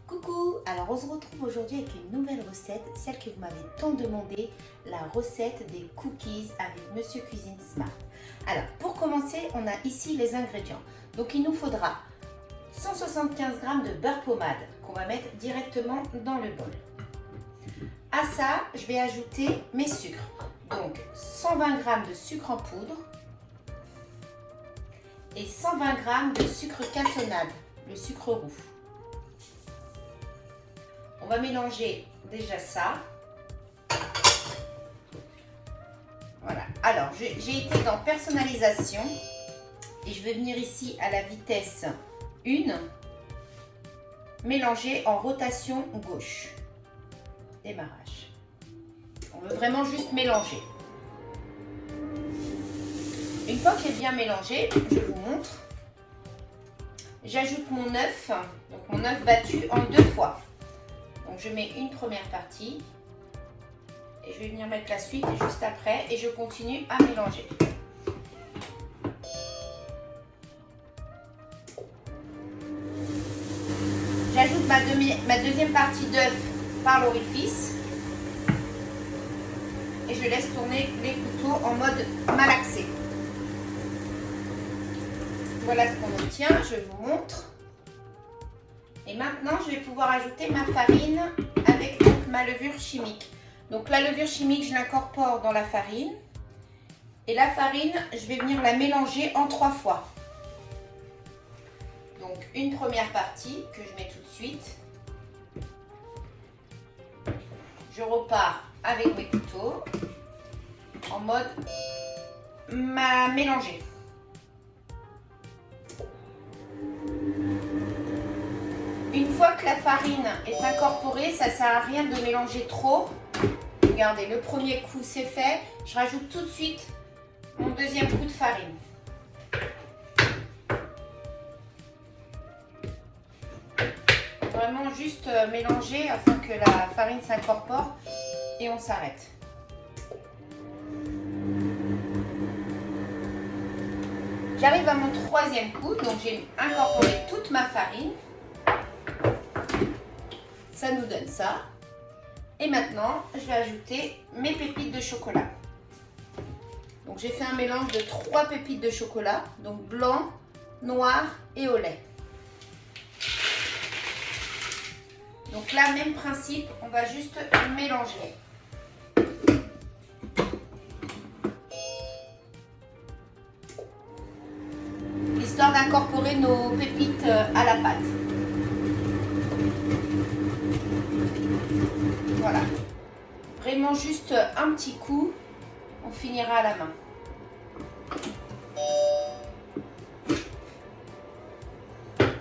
Coucou, alors on se retrouve aujourd'hui avec une nouvelle recette, celle que vous m'avez tant demandé, la recette des cookies avec Monsieur Cuisine Smart. Alors pour commencer, on a ici les ingrédients. Donc il nous faudra 175 g de beurre pommade qu'on va mettre directement dans le bol. À ça, je vais ajouter mes sucres. Donc 120 g de sucre en poudre et 120 g de sucre cassonade, le sucre roux. On va mélanger déjà ça. Voilà. Alors, j'ai été dans personnalisation et je vais venir ici à la vitesse 1, mélanger en rotation gauche. Démarrage. On veut vraiment juste mélanger. Une fois qu'il est bien mélangé, je vous montre. J'ajoute mon œuf, donc mon œuf battu en 2 fois. Donc je mets une première partie et je vais venir mettre la suite juste après et je continue à mélanger. J'ajoute ma deuxième partie d'œuf par l'orifice et je laisse tourner les couteaux en mode malaxé. Voilà ce qu'on obtient, je vous montre. Et maintenant, je vais pouvoir ajouter ma farine avec ma levure chimique. Donc la levure chimique, je l'incorpore dans la farine. Et la farine, je vais venir la mélanger en 3 fois. Donc une première partie que je mets tout de suite. Je repars avec mes couteaux en mode mélanger. Une fois que la farine est incorporée, ça ne sert à rien de mélanger trop. Regardez, le premier coup c'est fait. Je rajoute tout de suite mon deuxième coup de farine. Vraiment juste mélanger afin que la farine s'incorpore et on s'arrête. J'arrive à mon troisième coup, donc j'ai incorporé toute ma farine. Ça nous donne ça. Et maintenant, je vais ajouter mes pépites de chocolat. Donc j'ai fait un mélange de 3 pépites de chocolat, donc blanc, noir et au lait. Donc là, même principe, on va juste mélanger. Histoire d'incorporer nos pépites à la pâte. Voilà, vraiment juste un petit coup, on finira à la main.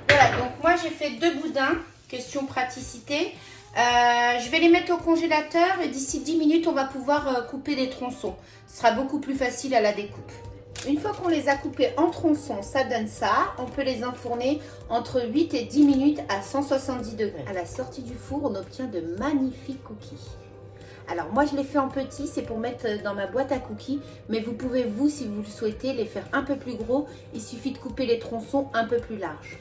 Voilà, donc moi j'ai fait 2 boudins, question praticité. Je vais les mettre au congélateur et d'ici 10 minutes on va pouvoir couper des tronçons. Ce sera beaucoup plus facile à la découpe. Une fois qu'on les a coupés en tronçons, ça donne ça. On peut les enfourner entre 8 et 10 minutes à 170 degrés. À la sortie du four, on obtient de magnifiques cookies. Alors moi, je les fais en petits, c'est pour mettre dans ma boîte à cookies. Mais vous pouvez, vous, si vous le souhaitez, les faire un peu plus gros. Il suffit de couper les tronçons un peu plus larges.